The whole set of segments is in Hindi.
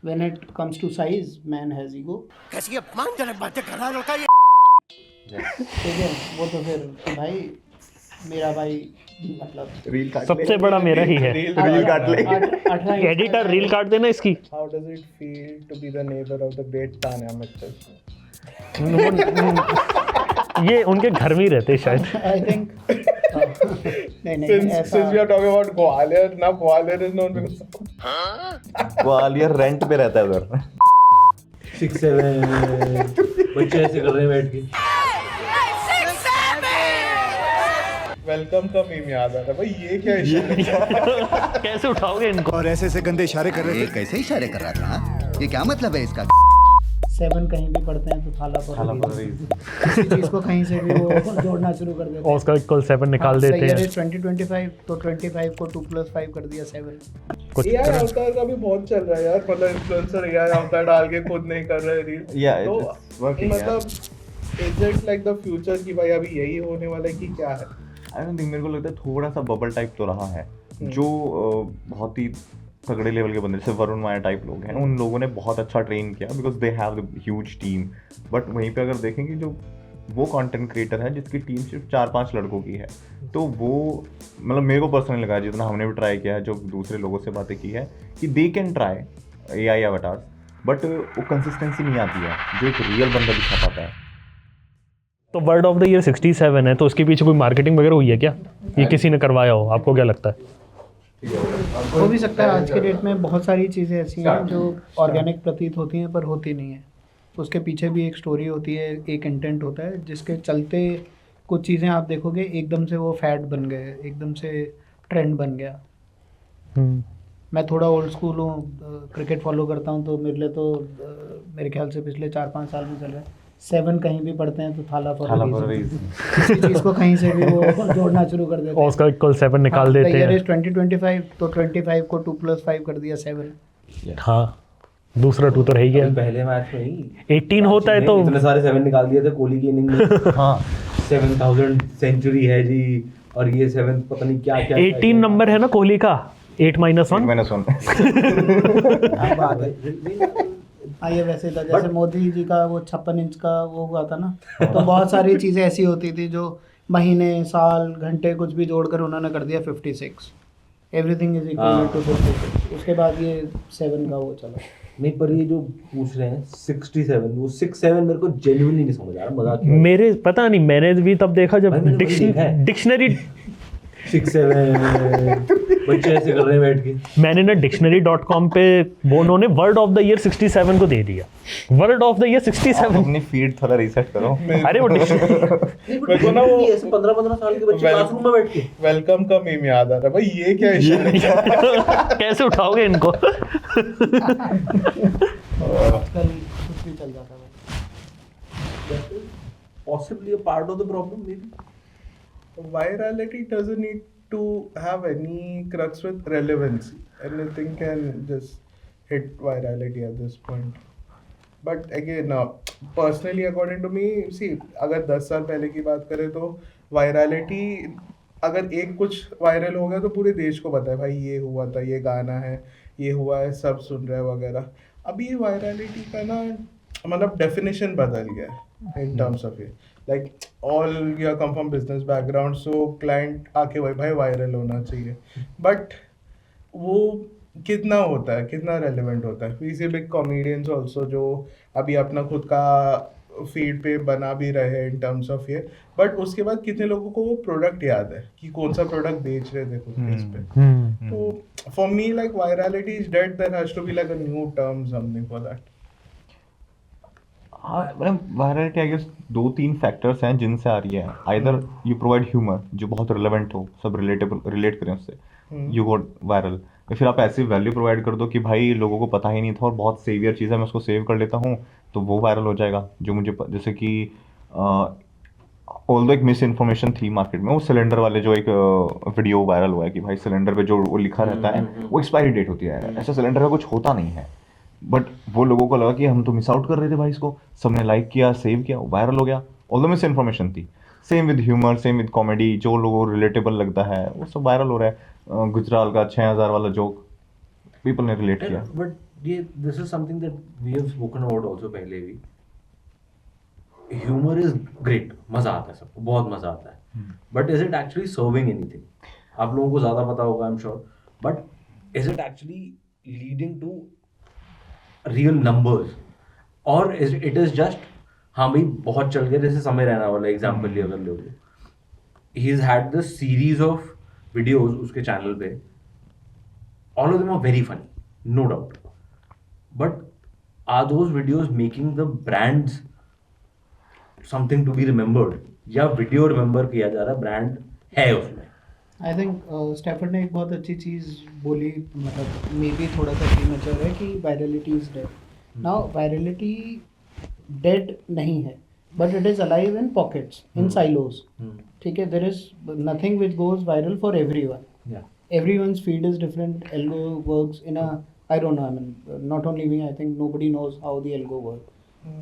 when it comes to size, man has ego. कैसी अपमानजनक बातें कर रहा है लड़का ये। ठीक है, वो तो फिर कि भाई मेरा भाई मतलब रील काट ले। सबसे बड़ा मेरा ही है। रील काट ले। 18 एडिटर रील काट देना इसकी। How does it feel to be the neighbor of the great Tanya Mitchell? ये उनके घर में ही रहते हैं शायद। आई थिंक नहीं Since we are talking about Gwalior, now Gwalior is known because Gwalior rent पे रहता है उधर। 6-7 बच्चे ऐसे कर रहे हैं बैठ के। वेलकम का मीम याद आ रहा है भाई, ये क्या इशारा? कैसे उठाओगे इनको? और ऐसे ऐसे गंदे इशारे कर रहे थे। कैसे इशारे कर रहा था? ये क्या मतलब है इसका? 7 कहीं भी पढ़ते हैं तो थाला पर किसी चीज को कहीं से भी वो जोड़ना शुरू कर देते और उसका इक्वल 7 निकाल देते हैं। 2025 तो 25 को 2 + 5 कर दिया 7। कुछ AI अवतार का भी बहुत चल रहा है यार, मतलब इन्फ्लुएंसर AI अवतार डाल के खुद नहीं कर रहे रील। Yeah, तो it's working, मतलब is it like the future कि भाई अभी यही होने वाला है कि क्या है? आई डोंट थिंक, मेरे को लगता है थोड़ा सा बबल टाइप तो रहा है। जो बहुत ही तगड़े लेवल के बंदे जैसे वरुण माया टाइप लोग हैं, उन लोगों ने बहुत अच्छा ट्रेन किया because they have the huge team. But वहीं पे अगर देखेंगे जो वो कंटेंट क्रिएटर है जिसकी टीम सिर्फ 4-5 लड़कों की है, तो वो मतलब मेरे को पर्सनली लगा, जितना हमने भी ट्राई किया है, जो दूसरे लोगों से बातें की है, कि they can try AI avatars, but वो कंसिस्टेंसी नहीं आती है जो एक रियल बंदा दिखा पाता है। तो वर्ड ऑफ द ईयर 67 है, तो उसके पीछे कोई मार्केटिंग वगैरह हुई है क्या? ये किसी ने करवाया हो? आपको क्या लगता है? हो भी सकता है। आज के डेट में बहुत सारी चीज़ें ऐसी हैं जो ऑर्गेनिक प्रतीत होती हैं पर होती नहीं है। उसके पीछे भी एक स्टोरी होती है, एक इंटेंट होता है जिसके चलते कुछ चीज़ें आप देखोगे एकदम से वो फैड बन गए, एकदम से ट्रेंड बन गया। मैं थोड़ा ओल्ड स्कूल हूँ, क्रिकेट फॉलो करता हूँ, तो मेरे लिए तो मेरे ख्याल से पिछले 4-5 साल में चल रहा है 7 कहीं भी पढ़ते हैं तो थाला पर किसी चीज़ को कहीं से भी वो जोड़ना शुरू कर देते और हैं। उसका इक्वल 7 निकाल देते हैं। 2025 तो 25 को 2 + 5 कर दिया 7। हाँ, दूसरा 2 तो रह ही गया। पहले मैच में ही 18 होता है तो इतने सारे 7 निकाल दिए थे कोहली की इनिंग में। हाँ 7000 सेंचुरी है जी, और ये 7 पता नहीं क्या क्या 18 नंबर है ना कोहली का, 8-1। हाँ, ये वैसे था जैसे मोदी जी का वो 56 इंच का वो हुआ था ना, तो बहुत सारी चीज़ें ऐसी होती थी जो महीने, साल, घंटे कुछ भी जोड़कर उन्होंने कर दिया 56। Everything is equal to 56। उसके बाद ये 7 का वो चला। नहीं, पर ये जो पूछ रहे हैं 67, वो 67 मेरे को जेन्युइनली नहीं समझ आ रहा, मजाक नहीं। मेरे पता नहीं, मैंने भी तब देखा जब भाई मैंने वही देखा है। डिक्शनरी 6-7 बच्चे ऐसे कर रहे हैं बैठ के। मैंने ना dictionary.com पे वो उन्होंने वर्ड ऑफ द ईयर 67 को दे दिया। Word of the year 67। अपनी फीड थोड़ा रीसेट करो। अरे वो मेरे को ना वो ऐसे 15-15 साल के बच्चे क्लासरूम में बैठ के। वेलकम का मीम याद आ रहा है भाई, ये क्या इशारा है? कैसे उठाओगे इनको? आजकल कुछ भी चल जाता है। Possibly a part of the problem maybe. Virality doesn't need to have any crux with relevance. Anything can just hit virality at this point. But again, personally, according to me, see, अगर 10 साल पहले की बात करें तो virality, अगर एक कुछ वायरल हो गया तो पूरे देश को पता है भाई ये हुआ था, ये गाना है, ये हुआ है, सब सुन रहे हैं वगैरह। अभी वायरलिटी का ना मतलब डेफिनेशन बदल गया है in terms of it. Like all you come from business background, so client आके भाई वायरल होना चाहिए, but वो कितना होता है, कितना रेलेवेंट होता है? We see big comedians also जो अभी अपना खुद का फीड पे बना भी रहे हैं in terms of ये, but उसके बाद कितने लोगों को वो प्रोडक्ट याद है कि कौन सा प्रोडक्ट बेच रहे थे खुद के इस पे। तो for me like virality is dead. There has to be like a new term, something for that. हाँ, मतलब वायरलिटी आई गेस 2-3 फैक्टर्स हैं जिनसे आ रही है। आइदर यू प्रोवाइड ह्यूमर जो बहुत रिलेवेंट हो, सब रिलेट करें उससे, यू गॉट वायरल। या फिर आप ऐसी वैल्यू प्रोवाइड कर दो कि भाई लोगों को पता ही नहीं था और बहुत सेवियर चीज़ है, मैं उसको सेव कर लेता हूँ, तो वो वायरल हो जाएगा। जो मुझे जैसे कि ऑल्दो एक मिस इन्फॉर्मेशन थी मार्केट में, वो सिलेंडर वाले जो एक वीडियो वायरल हुआ है कि भाई सिलेंडर पे जो वो लिखा रहता है वो एक्सपायरी डेट होती है, ऐसा सिलेंडर का कुछ होता नहीं है। बट वो लोगों को लगा कि हम तो मिस आउट कर रहे थे भाई, इसको सबने लाइक किया, सेव किया, वायरल हो गया। ऑल्दो मिस इन्फॉर्मेशन थी। Same with humour, same with comedy, जो लोगों को रिलेटेबल लगता है वो सब वायरल हो रहा है। गुजराल का 6000 वाला जोक पीपल ने रिलेट किया। बट ये this is something that we have spoken about also पहले भी. Humor is great, मजा आता है सबको, बहुत मजा आता है. But is it actually serving anything? आप लोगों को ज़्यादा पता होगा, I'm sure. But is it actually leading to real numbers? Or is it is just हाँ भाई बहुत चल गया, जैसे समय रहना वाला एग्जाम्पल लिया अगर लोगे. He has had this series of videos उसके चैनल पे. All of them are very funny, no doubt. But are those videos making the brands something to be remembered? या वीडियो रिमेंबर किया जा रहा, ब्रांड है उसमें? आई थिंक स्टैफर्ड ने एक बहुत अच्छी चीज़ बोली, मतलब मे बी थोड़ा सा प्रीमेच्योर है, कि virality is dead. Now virality dead नहीं है, but it is alive in pockets, in silos. ठीक है, there is nothing which goes viral for everyone. Everyone's feed is different. Algo works in a, I don't know, I mean, not only me, I think nobody knows how the algo works.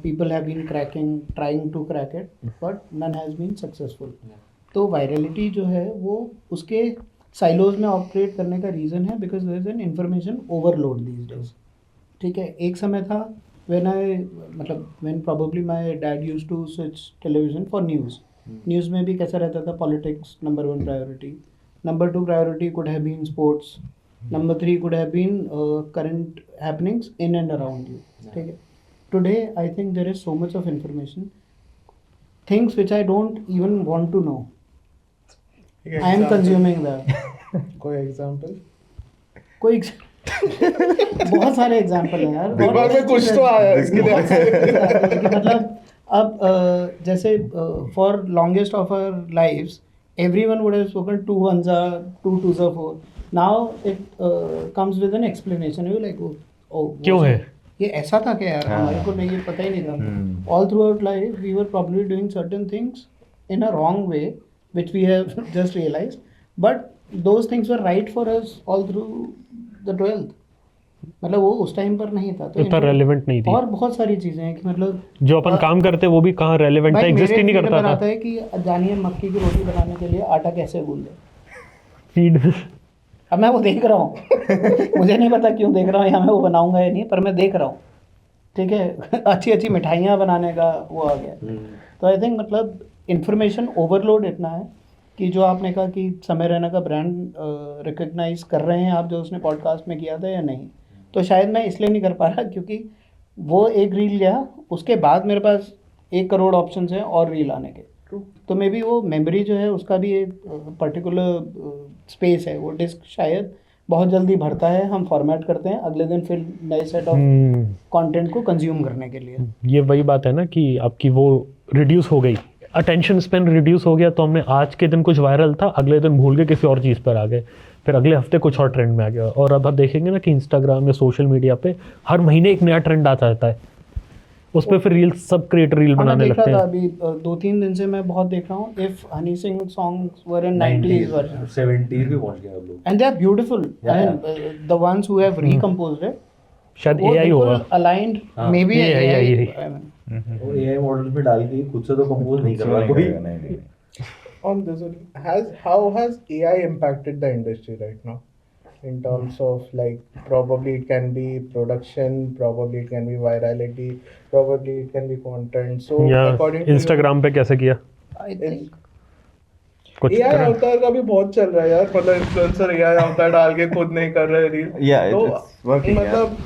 People have been trying to crack it, but none has been successful. तो वायरलिटी जो है वो उसके साइलोज में ऑपरेट करने का रीज़न है because there is an information overload these days. ठीक है, एक समय था when probably my dad used to switch television for news. News में भी कैसा रहता था, politics number 1 priority, number 2 priority could have been sports, number 3 could have been current happenings in and around you. ठीक है, today I think there is so much of information, things which I don't even want to know. I am consuming that. कोई एग्जांपल? कोई बहुत सारे एग्जाम्पल हैं यार. दिमाग में कुछ तो आया है इसके लिए. मतलब अब जैसे for longest of our lives everyone would have spoken 2 ones are 2 twos are 4. Now it comes with an explanation. You like, oh क्यों है ये ऐसा था क्या यार, हमारे को नहीं, ये पता ही नहीं था. All throughout life we were probably doing certain things in a wrong way which we have just realized, but those things were right for us all through the 12th. मतलब वो उस टाइम पर नहीं था, तो इतना रेलेवेंट नहीं थी. और बहुत सारी चीजें हैं कि मतलब जो अपन काम करते वो भी कहाँ रेलेवेंट था, एग्जिस्ट ही नहीं करता था. आता है कि जानिए मक्की की रोटी बनाने के लिए आटा कैसे गूंदे. फीड अब मैं वो देख रहा हूँ मुझे नहीं पता क्यों देख रहा हूँ, या मैं वो बनाऊंगा या नहीं, पर मैं देख रहा हूँ. ठीक है, अच्छी अच्छी मिठाइयाँ बनाने का वो आ गया. तो आई थिंक मतलब इन्फॉर्मेशन ओवरलोड इतना है कि जो आपने कहा कि समय रैना का ब्रांड रिकग्नाइज कर रहे हैं आप, जो उसने पॉडकास्ट में किया था या नहीं, तो शायद मैं इसलिए नहीं कर पा रहा क्योंकि वो एक रील गया, उसके बाद मेरे पास 1 करोड़ ऑप्शंस हैं और रील आने के. तो मे बी वो मेमोरी जो है उसका भी एक पर्टिकुलर स्पेस है, वो डिस्क शायद बहुत जल्दी भरता है, हम फॉर्मेट करते हैं, अगले दिन फिर नए सेट ऑफ कंटेंट को कंज्यूम करने के लिए. ये वही बात है ना कि आपकी वो रिड्यूस हो गई, अटेंशन स्पेन रिड्यूस हो गया. तो हमने आज के दिन कुछ वायरल था, अगले दिन भूल के किसी और चीज़ पर आ गए, फिर अगले हफ्ते कुछ और ट्रेंड में आ गया. और अब आप देखेंगे ना कि इंस्टाग्राम या सोशल मीडिया पे हर महीने एक नया ट्रेंड आता रहता है, उस पर फिर रील सब क्रिएटर रील बनाने लगते हैं. अभी 2-3 दिन से मैं बहुत देख रहा हूँ, if Honey Singh songs were in 90s version, 70s भी पहुंच गए अब लोग, and they are beautiful. The ones who have recomposed it, शायद एआई होगा, अलाइंड मे बी AI. और एआई मॉडल पे डाल के खुद से तो कंपोज नहीं कर रहा कोई. On this one, how has AI impacted the industry right now in terms of, like, probably it can be production, probably it can be virality, probably it can be content. So या according to इंस्टाग्राम पे कैसे किया आई थिंक कुछ AI तरह- अवतार का भी बहुत चल रहा है यार, मतलब इन्फ्लुएंसर AI अवतार डाल के खुद नहीं कर रहे रील. Yeah, तो it's working, मतलब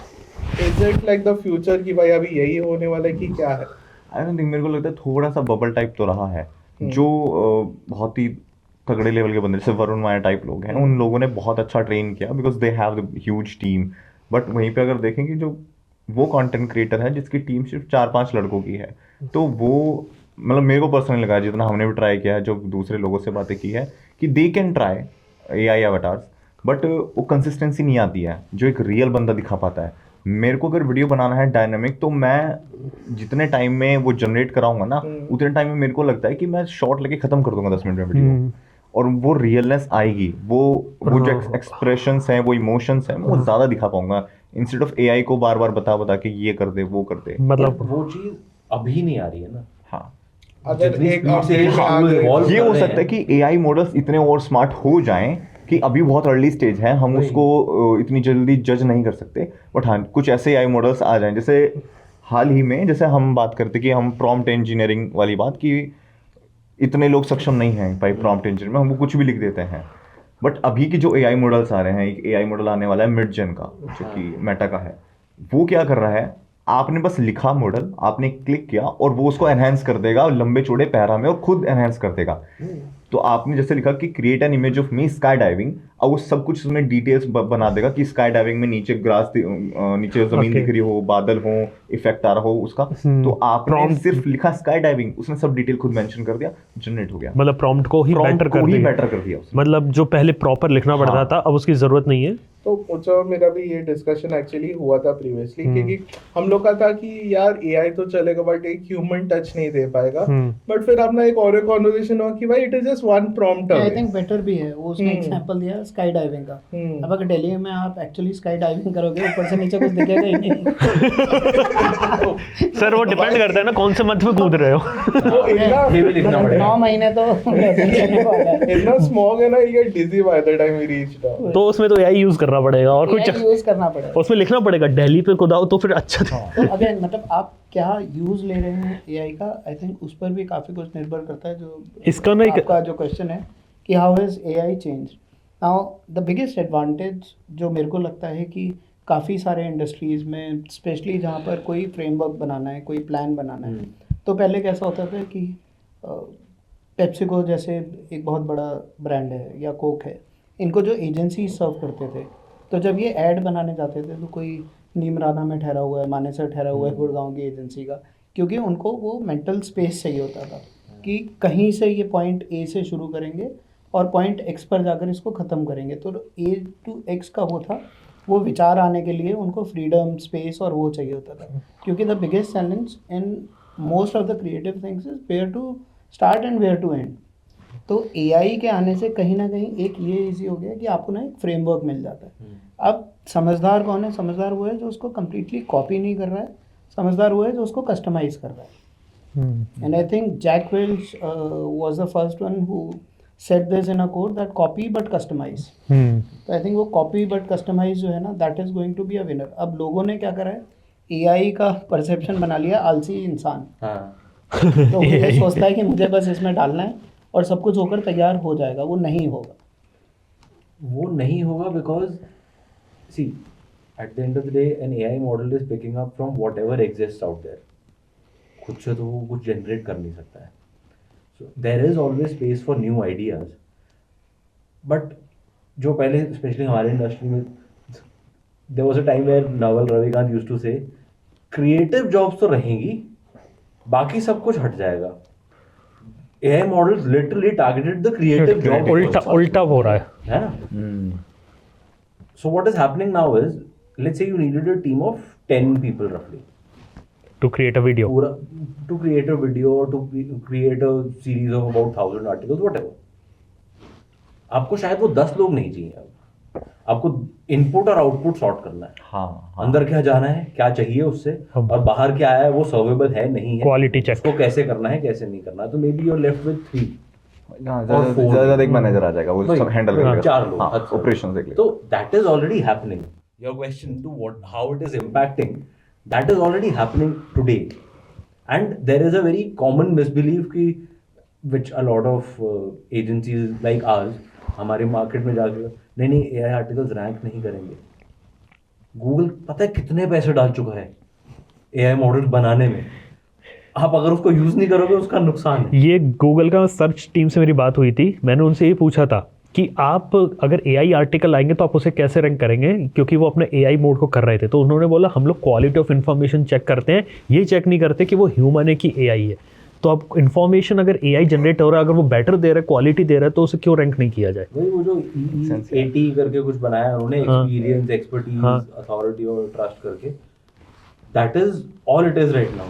is it like the future कि भाई अभी यही होने वाला है कि क्या है? आई डोंट थिंक, मेरे को लगता है थोड़ा सा बबल टाइप तो रहा है. जो बहुत ही तगड़े लेवल के बंदे जैसे वरुण माया टाइप लोग हैं, उन लोगों ने बहुत अच्छा ट्रेन किया because they have the huge team. But वहीं पे अगर देखेंगे जो वो कंटेंट क्रिएटर है जिसकी टीम सिर्फ 4-5 लड़कों की है, तो वो मतलब मेरे को पर्सनली लगा, जितना हमने भी ट्राई किया है, जो दूसरे लोगों से बातें की है, कि they can try AI avatars, but वो कंसिस्टेंसी नहीं आती है जो एक रियल बंदा दिखा पाता है. मेरे को अगर वीडियो बनाना है डायनामिक, तो मैं जितने टाइम में वो जनरेट कराऊंगा ना, उतने टाइम में मेरे को लगता है कि मैं शॉर्ट लेके खत्म कर दूंगा 10 मिनट में वीडियो, और वो रियलनेस आएगी, वो जो एक्सप्रेशंस हैं, वो इमोशंस हैं, वो ज़्यादा दिखा पाऊंगा इंस्टेड ऑफ AI को बार बार बता के ये कर दे वो कर दे. मतलब वो चीज अभी नहीं आ रही है ना. हाँ, अगर जितनी एक speed से update आ गई, evolve ये कर हो रहे सकता है हैं. कि AI मॉडल्स इतने और स्मार्ट हो जाएं कि अभी बहुत अर्ली स्टेज है, हम उसको इतनी जल्दी जज नहीं कर सकते। बट हाँ, कुछ ऐसे AI मॉडल्स आ जाएं, जैसे हाल ही में जैसे हम बात करते कि हम प्रॉम्प्ट इंजीनियरिंग वाली बात, कि इतने लोग सक्षम नहीं हैं भाई प्रॉम्प्ट इंजीनियरिंग में, हम वो कुछ भी लिख देते हैं। बट अभी के जो AI मॉडल्स आ रहे हैं, एक AI मॉडल आने वाला है मिड जेन का, जो कि मेटा का है, वो क्या कर रहा है, आपने बस लिखा मॉडल, आपने क्लिक किया और वो उसको एनहेंस कर देगा लंबे चौड़े पैरा में, और खुद एनहेंस कर देगा। तो आपने जैसे लिखा कि create an image of me sky diving, और वो सब कुछ उसमें डिटेल्स बना देगा कि स्काई डाइविंग में नीचे ग्रास, नीचे जमीन दिख रही हो, बादल हो, इफेक्ट आ रहा हो उसका। तो आपने सिर्फ लिखा स्काई डाइविंग, उसने सब डिटेल खुद मेंशन कर दिया, जनरेट हो गया। मतलब प्रॉम्प्ट को ही बेटर कर दिया उसने। मतलब जो पहले प्रॉपर लिखना पड़ता था, अब उसकी जरूरत नहीं है। तो मुझे मेरा भी ये डिस्कशन एक्चुअली हुआ था प्रीवियसली, क्योंकि हम लोग का था कि यार AI तो चलेगा बट एक ह्यूमन टच नहीं दे पाएगा। बट फिर अपना एक और कॉन्वर्सेशन हुआ कि भाई it is just one prompt. I think better भी है वो, उसने एग्जांपल दिया स्काई डाइविंग का। अब अगर दिल्ली में आप एक्चुअली स्काई डाइविंग करोगे, ऊपर से नीचे कुछ दिखेगा ही नहीं। सर वो डिपेंड करता है ना कौन से मंथ में कूद रहे हो। ये भी लिखना पड़ेगा। 9 महीने तो इतना स्मॉग है ना, you get dizzy by the time we reach down। तो उसमें तो AI यूज करना पड़ेगा और कुछ यूज करना पड़ेगा, उसमें लिखना पड़ेगा दिल्ली पे खुदाओ तो फिर अच्छा था। तो अगेन मतलब आप क्या यूज ले रहे हैं AI का, आई थिंक उस पर भी काफी कुछ निर्भर करता है। जो इसका ना आपका जो क्वेश्चन है कि how has AI change now, the biggest advantage जो मेरे को लगता है कि काफ़ी सारे इंडस्ट्रीज़ में, स्पेशली जहाँ पर कोई फ्रेमवर्क बनाना है, कोई प्लान बनाना है, तो पहले कैसा होता था कि पेप्सिको जैसे एक बहुत बड़ा ब्रांड है या कोक है, इनको जो एजेंसी सर्व करते थे, तो जब ये ऐड बनाने जाते थे तो कोई नीमराना में ठहरा हुआ है, मानेसर ठहरा हुआ है गुड़गांव की एजेंसी का, क्योंकि उनको वो मेंटल स्पेस चाहिए होता था कि कहीं से ये पॉइंट A से शुरू करेंगे और पॉइंट X पर जाकर इसको ख़त्म करेंगे। तो A to X का वो था, वो विचार आने के लिए उनको फ्रीडम, स्पेस और वो चाहिए होता था, क्योंकि the biggest challenge in most of the creative things is where to start and where to end. तो AI के आने से कहीं ना कहीं एक ये इजी हो गया कि आपको ना एक फ्रेमवर्क मिल जाता है। अब समझदार कौन है? समझदार वो है जो उसको कम्प्लीटली कॉपी नहीं कर रहा है, समझदार वो है जो उसको कस्टमाइज कर रहा है। And I think Jack Welch was the first one who set this in a code that copy but customise. तो आई थिंक वो कॉपी बट कस्टमाइज जो है ना, that is going to be a winner. अब लोगों ने क्या करा है, AI का परसेप्शन बना लिया आलसी इंसान। तो वो ये सोचता है कि मुझे बस इसमें डालना है और सब कुछ होकर तैयार हो जाएगा। वो नहीं होगा, वो नहीं होगा because see at the end of the day an AI model is picking up from whatever exist out there. खुद से तो वो कुछ जनरेट कर नहीं सकता है। So there is always space for new ideas. But जो पहले स्पेशली हमारे इंडस्ट्री में there was a time where Naval Ravikant used to say creative jobs तो रहेंगी, बाकी सब कुछ हट जाएगा। AI models literally targeted the creative job. उल्टा हो रहा है ना? So what is happening now is, let's say you needed a team of 10 people roughly. To create a video. To create a video or to create a series of about 1000 articles, whatever. आपको शायद वो 10 लोग नहीं चाहिए अब। आपको इनपुट और आउटपुट सॉर्ट करना है। हाँ। अंदर क्या जाना है, क्या चाहिए उससे, और बाहर क्या है, वो सर्वेबल है नहीं है, क्वालिटी चेक, उसको कैसे करना है, कैसे नहीं करना है। तो maybe you are left with 3 ज़्यादा एक मैनेजर आ जाएगा, वो सब हैंडल करेगा। 4 लोग ऑपरेशंस देख लेगा। तो that is already happening. Your question to what how it is impacting, that is already happening today. And there is a very common misbelief कि which a lot of agencies like ours हमारे मार्केट में जाके नहीं AI आर्टिकल्स रैंक नहीं करेंगे। गूगल पता है कितने पैसे डाल चुका है AI मॉडल बनाने में। आप अगर उसको यूज नहीं करोगे उसका नुकसान है। ये गूगल का सर्च टीम से मेरी बात हुई थी, मैंने उनसे ये पूछा था कि आप अगर AI आर्टिकल आएंगे तो आप उसे कैसे रैंक करेंगे, क्योंकि वो अपने AI मोड को कर रहे थे। तो उन्होंने बोला हम लोग क्वालिटी ऑफ इन्फॉर्मेशन चेक करते हैं, ये चेक नहीं करते कि वो ह्यूमन है कि AI है। तो अब इन्फॉर्मेशन अगर AI जनरेट हो रहा है, अगर वो बेटर दे रहा है, क्वालिटी दे रहा है, तो उसे क्यों रैंक नहीं किया जाए। वही वो जो EEAT करके कुछ बनाया उन्होंने, एक्सपीरियंस, एक्सपर्टीज, अथॉरिटी और ट्रस्ट करके, that is all it is right now.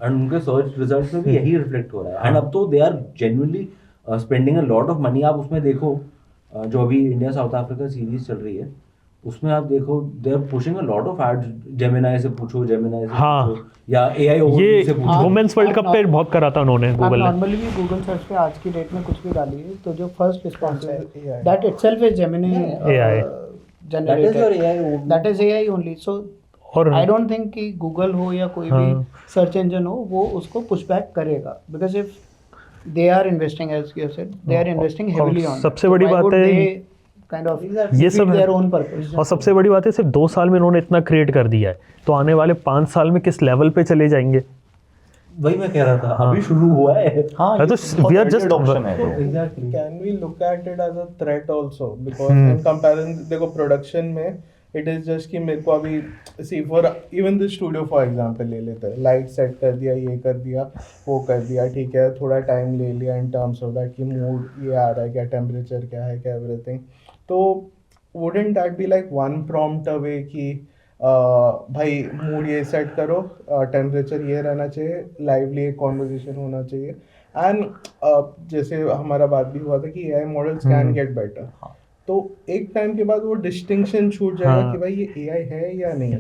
And उनके सर्च रिजल्ट्स में भी यही रिफ्लेक्ट हो रहा है। एंड अब तो they are genuinely spending a lot of money. आप उसमें देखो जो अभी इंडिया साउथ अफ्रीका सीरीज चल रही है, उसमें आप देखो they are pushing a lot of ads, Gemini से पूछो, जेमिनाई से हाँ। पूछो, या एआई ये ओवर से पूछो। वुमेन्स वर्ल्ड कप पे बहुत करा था उन्होंने आप गूगल ने। नॉर्मली भी गूगल सर्च पे आज की डेट में कुछ भी डालिए तो जो फर्स्ट रिस्पॉन्स है AI. That itself is Gemini AI. That is your AI only. That is AI only. So और आई डोंट थिंक कि गूगल हो या कोई भी हाँ। सर्च इंजन हो वो उसको पुश बैक करेगा, because if they are investing as you said they are investing और हेवीली ऑन, सबसे बड़ी बात है काइंड ऑफ ये सब है। Their own purpose. और सबसे बड़ी बात है सिर्फ 2 साल में इन्होंने इतना क्रिएट कर दिया है, तो आने वाले 5 साल में किस लेवल पे चले जाएंगे। वही मैं कह रहा था, अभी शुरू हुआ है। हाँ हाँ, तो we are just- ऑप्शन है तो। Exactly. Can we look at it as a threat also? Because in comparison, देखो production में it is just कि मेरे को अभी see for even the studio for example ले लेते हैं, लाइट सेट कर दिया, ये कर दिया, वो कर दिया, ठीक है, थोड़ा टाइम ले लिया in terms of that कि मूड ये आ रहा है क्या, टेम्परेचर क्या है क्या, एवरीथिंग। तो wouldn't that be like one prompt away कि भाई मूड ये सेट करो, टेम्परेचर ये रहना चाहिए, लाइवली एक कॉन्वर्जेशन होना चाहिए, एंड जैसे हमारा बात भी हुआ था कि AI models can get better, तो एक टाइम के बाद वो डिस्टिंक्शन छूट जाएगा हाँ। कि भाई ये एआई है या नहीं।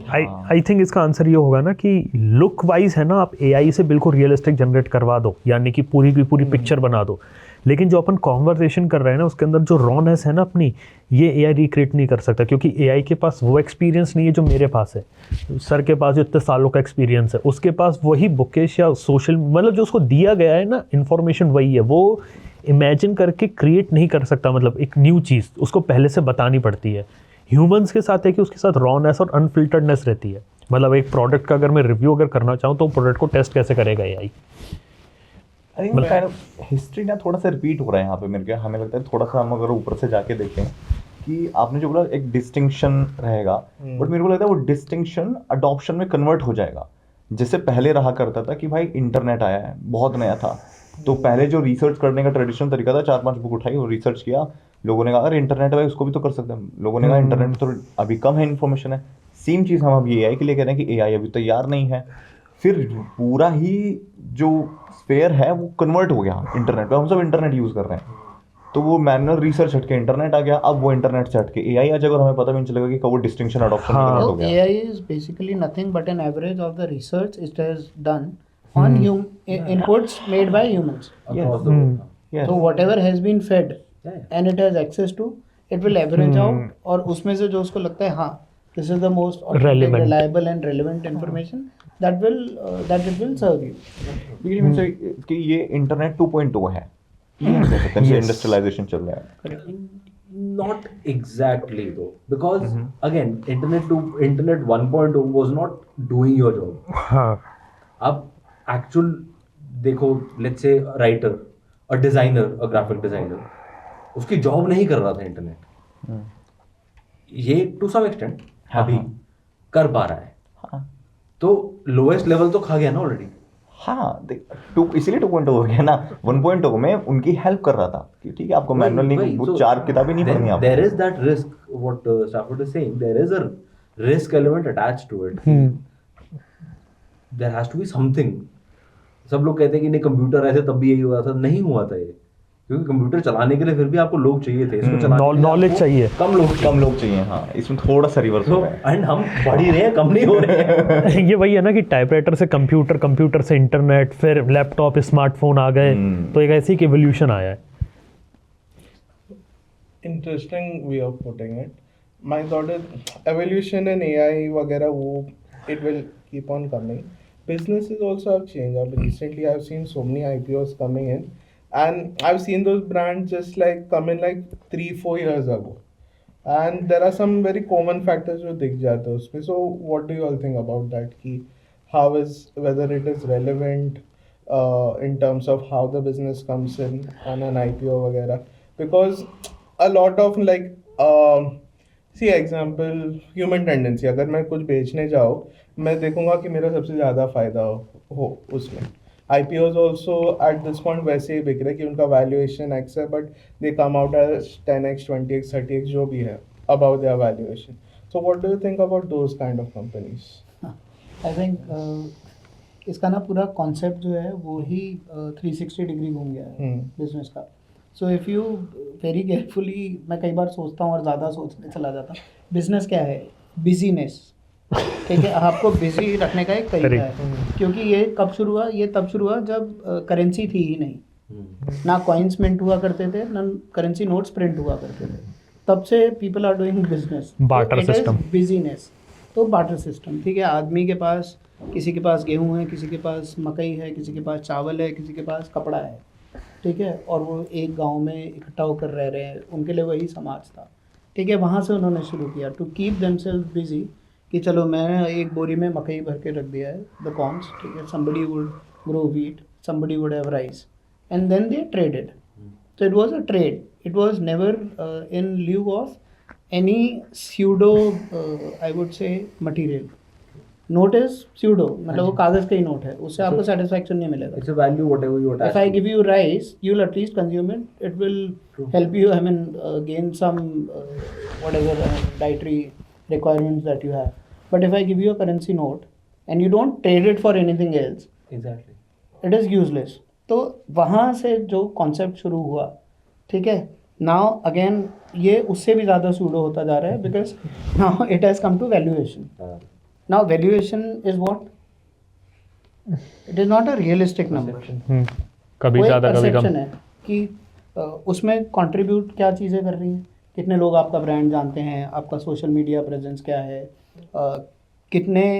आई थिंक इसका आंसर ये होगा ना कि लुक वाइज है ना, आप एआई से बिल्कुल रियलिस्टिक जनरेट करवा दो, यानी कि पूरी की पूरी पिक्चर बना दो, लेकिन जो अपन कॉन्वर्सेशन कर रहे हैं ना उसके अंदर जो रॉनेस है ना अपनी, ये एआई रिक्रिएट नहीं कर सकता, क्योंकि एआई के पास वो एक्सपीरियंस नहीं है जो मेरे पास है। सर के पास जो इतने सालों का एक्सपीरियंस है, उसके पास वही बुकेश या सोशल मतलब जो उसको दिया गया है ना इन्फॉर्मेशन वही है, वो इमेजिन करके क्रिएट नहीं कर सकता, मतलब एक न्यू चीज़ उसको पहले से बतानी पड़ती है। ह्यूमंस के साथ है कि उसके साथ रॉनेस और अनफिल्टर्डनेस रहती है। मतलब एक प्रोडक्ट का अगर मैं रिव्यू अगर करना चाहूँ तो प्रोडक्ट को टेस्ट कैसे करेगा AI. I think kind of history ना थोड़ा सा रिपीट हो रहा है यहाँ पे मेरे को, हमें लगता है थोड़ा सा हम अगर ऊपर से जाके देखें कि आपने जो बोला एक डिस्टिंक्शन रहेगा, बट मेरे को लगता है वो डिस्टिंक्शन अडॉप्शन में कन्वर्ट हो जाएगा। जैसे पहले रहा करता था कि भाई इंटरनेट आया है, बहुत नया था, तो पहले जो रिसर्च करने का ट्रेडिशनल तरीका था, 4-5 बुक उठाई और रिसर्च किया, लोगों ने कहा अरे इंटरनेट है भाई उसको भी तो कर सकते हैं, लोगों ने कहा इंटरनेट में तो अभी कम है इन्फॉर्मेशन है। सेम चीज़ हम अभी एआई के लिए कह रहे हैं कि एआई अभी तैयार नहीं है, फिर पूरा ही जो स्पेयर है वो कन्वर्ट हो गया इंटरनेट पे, हम सब इंटरनेट यूज़ कर रहे हैं, तो वो मैनुअल रिसर्च हट के इंटरनेट आ गया, अब वो इंटरनेट से हट के एआई आ जाएगा और हमें पता भी नहीं चलेगा कि कब वो डिस्टिंक्शन अडॉप्शन में कन्वर्ट हो गया। AI is basically nothing but an average of the research it has done on inputs made by humans. Across the board. Yes. So whatever has been fed Yeah. and it has access to, it will average out, और उसमें से जो उसको लगता है हाँ this is the most authentic, Relevant. reliable and relevant information that it will serve you. Basically means कि ये इंटरनेट 2.0 है, ये हम कह सकते हैं, जैसे इंडस्ट्रियलाइजेशन चल रहा है। Not exactly though, because again internet 1.0 was not doing your job. हाँ अब एक्चुअल देखो, let's say writer, a designer, a graphic designer, उसकी जॉब नहीं कर रहा था इंटरनेट, ये टू सम एक्सटेंट अभी कर पा रहा है, तो लोएस्ट लेवल तो खा गया ना ऑलरेडी। हाँ इसीलिए 2.0 हो गया ना, 1.0 में उनकी हेल्प कर रहा था कि ठीक है आपको मैनुअल नहीं, वो 4 किताबें नहीं पढ़नी आपको। There is that risk, what Stafford is saying, there is a risk element attached to it, there has to be something. सब लोग कहते हैं कि नहीं कंप्यूटर ऐसे तब भी यही हुआ था, नहीं हुआ था ये, क्योंकि कंप्यूटर चलाने के लिए फिर भी आपको लोग चाहिए थे, इसको चलाने के लिए नॉलेज आपको चाहिए, कम लोग चाहिए। हाँ इसमें थोड़ा सा रिवर्स हो रहा है, एंड हम बढ़ ही रहे हैं, कम नहीं हो रहे हैं। ये वही है ना कि टाइपराइटर से कंप्यूटर, कंप्यूटर से इंटरनेट, फिर लैपटॉप, स्मार्टफोन आ गए, तो एक ऐसी की एवोल्यूशन आया है। Interesting way of putting it. My thought is evolution in AI वगैरह वो it will keep on coming. Businesses also have changed. Up recently, I've seen so many IPOs coming in, and I've seen those brands just like come in like 3-4 years ago. And there are some very common factors जो दिख जाते हैं उसमें. So what do you all think about that? कि how is whether it is relevant in terms of how the business comes in on an IPO वगैरह? Because a lot of like see example human tendency, अगर मैं कुछ बेचने जाऊँ मैं देखूंगा कि मेरा सबसे ज़्यादा फायदा हो उसमें। IPOs also at this point वैसे ही बिक रहे कि उनका valuation X है, but they come out as 10x, 20x, 30x जो भी है above their valuation. So what do you think about those kind of companies? I think इसका ना पूरा कॉन्सेप्ट जो है वो ही 360 डिग्री घूम गया है बिजनेस का। So if you very carefully, मैं कई बार सोचता हूँ और ज़्यादा सोचने चला जाता हूँ, बिजनेस क्या है? बिजीनेस, ठीक है, आपको बिजी रखने का एक तरीका है। क्योंकि ये कब शुरू हुआ? ये तब शुरू हुआ जब करेंसी थी ही नहीं, ना कॉइन्स मिंट हुआ करते थे, ना करेंसी नोट्स प्रिंट हुआ करते थे। तब से people are doing business, Barter system. Business. तो बार्टर सिस्टम, ठीक है, आदमी के पास, किसी के पास गेहूं है, किसी के पास मकई है, किसी के पास चावल है, किसी के पास कपड़ा है, ठीक है, और वो एक गांव में इकट्ठा होकर रह रहे हैं, उनके लिए वही समाज था, ठीक है। वहाँ से उन्होंने शुरू किया टू कीप देमसेल्फ बिजी, कि चलो मैंने एक बोरी में मकई भर के रख दिया है, द कॉर्न्स, ठीक है, somebody would grow wheat, somebody would have rice, and then they traded. So it was a trade. It was never in lieu of any pseudo, I would say, material. Note is pseudo, मतलब वो कागज का ही नोट है, उससे आपको satisfaction नहीं मिलेगा. It's a value whatever you attach. If I give you rice, you'll at least consume it. It will help you, I mean, gain some whatever dietary requirements that you have. But if I give you a currency note and you don't trade it for anything else, Exactly. it is useless. तो वहाँ से जो कॉन्सेप्ट शुरू हुआ, ठीक है, नाउ अगेन ये उससे भी ज़्यादा सूडो होता जा रहा है, because now it has come to valuation. Now valuation is what? It is not a realistic number. कभी ज़्यादा कभी कम. है कि उसमें कंट्रीब्यूट क्या चीज़ें कर रही हैं, कितने लोग आपका ब्रांड जानते हैं, आपका सोशल मीडिया प्रेजेंस क्या है, कितने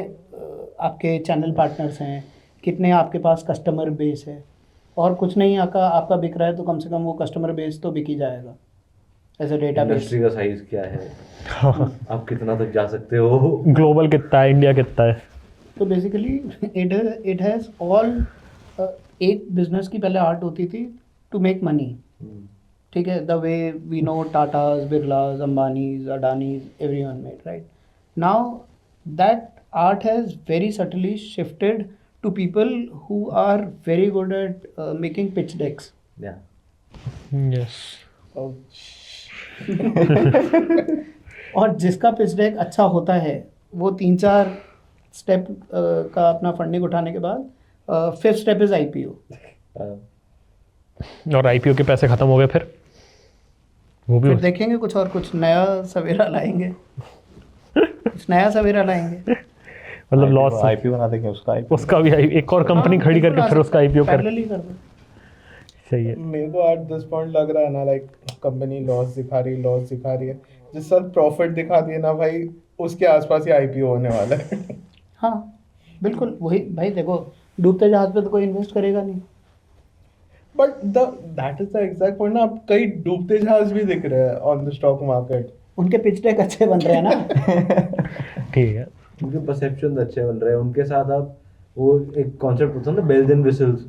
आपके चैनल पार्टनर्स हैं, कितने आपके पास कस्टमर बेस है. और कुछ नहीं आपका बिक रहा है तो कम से कम वो कस्टमर बेस तो बिक ही जाएगा as a database. Industry का साइज क्या है, आप कितना तक जा सकते हो, ग्लोबल कितना है, इंडिया कितना है. तो बेसिकली इट हैज़ ऑल. एक बिजनेस की पहले आर्ट होती थी टू मेक मनी, ठीक है, the way we know Tatas, Birlas, Ambanis, Adanis, everyone made, right. Now that art has very subtly shifted to people who are very good at making pitch decks. Yeah. Yes. और जिसका पिच डेक अच्छा होता है वो 3-4 स्टेप का अपना फंडिंग उठाने के बाद 5th स्टेप इज IPO. और IPO के पैसे खत्म हो गए, फिर वो भी फिर देखेंगे कुछ नया सवेरा लाएंगे. कुछ नया सवेरा लाएंगे, मतलब लॉस. IPO बना देंगे उसका भी एक और कंपनी खड़ी करके फिर उसका IPO कर. सही है. मेरे को एट दिस पॉइंट लग रहा है ना, लाइक कंपनी लॉस दिखा रही है, जिस साल प्रॉफिट दिखा दिए ना भाई, उसके आसपास ही IPO होने वाला है. हाँ बिल्कुल वही भाई. देखो डूबते जहाज पे तो कोई इन्वेस्ट करेगा नहीं. But that is the exact point ना. अब कई डूबते जहाज भी दिख रहे हैं ऑन द स्टॉक मार्केट. उनके पिच डेक अच्छे बन रहे हैं ना. ठीक है. उनके परसेप्शन अच्छे बन रहे हैं. उनके साथ आप वो एक कॉन्सेप्ट होता है ना, बेल्जियन विसल्स,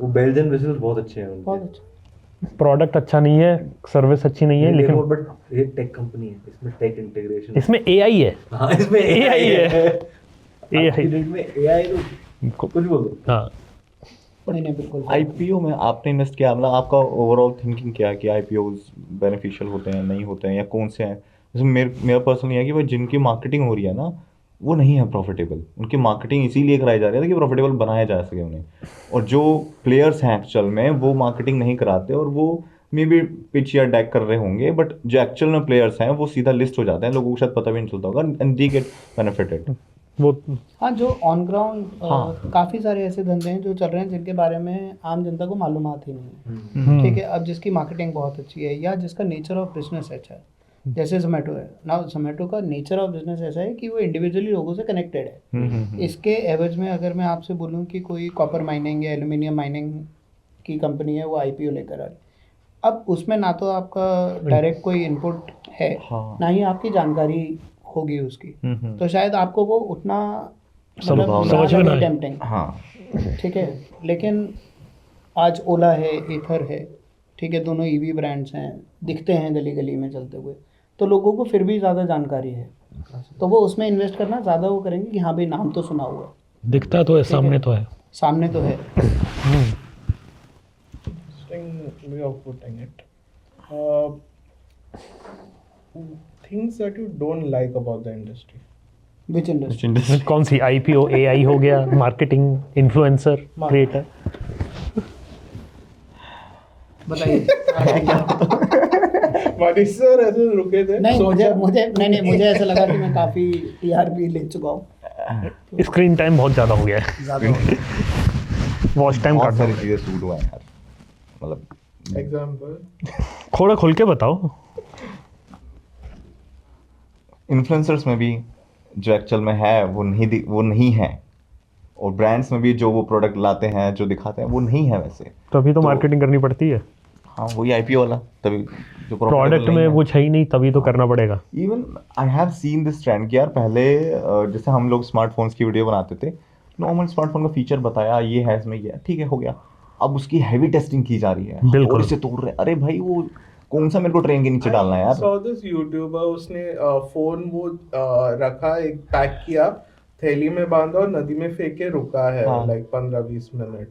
वो बेल्जियन विसल्स बहुत अच्छे हैं उनके. बहुत अच्छा. प्रोडक्ट अच्छा नहीं है, सर्विस अच्छी नहीं है, लेकिन बट ये टेक कंपनी है, इसमें टेक इंटीग्रेशन, इसमें AI है. हाँ इसमें AI है. AI डेट में AI तो कुछ बोल दो. हाँ. नहीं बिल्कुल. IPO में आपने इन्वेस्ट किया, मतलब आपका ओवरऑल थिंकिंग क्या है कि IPOs बेनिफिशियल होते हैं, नहीं होते हैं, या कौन से हैं? जैसे मेरा पर्सनली है कि भाई जिनकी मार्केटिंग हो रही है ना, वो नहीं है प्रॉफिटेबल. उनकी मार्केटिंग इसीलिए कराई जा रही है कि प्रॉफिटेबल बनाया जा सके उन्हें. और जो प्लेयर्स हैं एक्चुअल में वो मार्केटिंग नहीं कराते, और वो मे बी पिच या डैक कर रहे होंगे, बट जो एक्चुअल में प्लेयर्स हैं वो सीधा लिस्ट हो जाते हैं, लोगों को शायद पता भी नहीं चलता होगा, एंड दे गेट बेनिफिटेड. वो हाँ, जो ऑन ग्राउंड काफ़ी सारे ऐसे धंधे हैं जो चल रहे हैं जिनके बारे में आम जनता को मालूमात ही नहीं है. ठीक है. अब जिसकी मार्केटिंग बहुत अच्छी है या जिसका नेचर ऑफ बिजनेस अच्छा है, जैसे जोमेटो है ना. जोमेटो का नेचर ऑफ बिजनेस ऐसा है कि वो इंडिविजुअली लोगों से कनेक्टेड है. इसके एवज में अगर मैं आपसे बोलूँ कि कोई कॉपर माइनिंग या एल्यूमिनियम माइनिंग की कंपनी है, वो IPO लेकर आ रही, अब उसमें ना तो आपका डायरेक्ट कोई इनपुट है, ना ही आपकी जानकारी होगी उसकी, तो शायद आपको वो उतना मतलब टेम्पटिंग. हाँ ठीक है. लेकिन आज ओला है, एथर है, ठीक है, दोनों EV ब्रांड्स हैं, दिखते हैं गली गली में चलते हुए, तो लोगों को फिर भी ज़्यादा जानकारी है, तो वो उसमें इन्वेस्ट करना ज़्यादा वो करेंगे कि हाँ भाई नाम तो सुना हुआ है, दिखता तो है, सामने तो है. सामने तो है. Interesting way of putting it. Things that you don't like about the industry. Which industry? कौन सी? IPO, AI हो गया, मार्केटिंग, इन्फ्लुएंसर, क्रिएटर. बताइए आपने क्या? मनीष सर ऐसे रुके थे नहीं सोचा मुझे ऐसा लगा कि मैं काफ़ी टीआरपी ले चुका हूँ। स्क्रीन टाइम बहुत ज़्यादा हो गया है, ज़्यादा हो गया। वॉच टाइम बहुत काट सारी दो। चीज़ें सूट हुआ है यार, मतलब एग्जाम्पल थोड़ा खुल के बताओ। इन्फ्लुएंसर्स में भी जो एक्चुअल में है वो नहीं है, और ब्रांड्स में भी जो वो प्रोडक्ट लाते हैं जो दिखाते हैं वो नहीं है वैसे। तभी तो तो- मार्केटिंग करनी पड़ती है। हाँ वही आईपीओ वाला, तभी जो प्रोडक्ट में वो है ही नहीं, तभी तो करना पड़ेगा। Even I have seen this trend कि यार पहले जैसे हम लोग स्मार्टफोन्स की वीडियो बनाते थे, नॉर्मल स्मार्टफोन का फीचर बताया ये है इसमें, ये है, ठीक है हो गया। अब उसकी हैवी टेस्टिंग की जा रही है, बिल्कुल। और इसे तोड़ रहे, अरे भाई वो कौन सा मेरे को ट्रेन के नीचे डालना है यार। सॉ दिस यूट्यूबर, उसने फोन वो रखा, एक पैक किया, थैली में बांधा और नदी में फेंक के रुका है हाँ। Like 15-20 minute.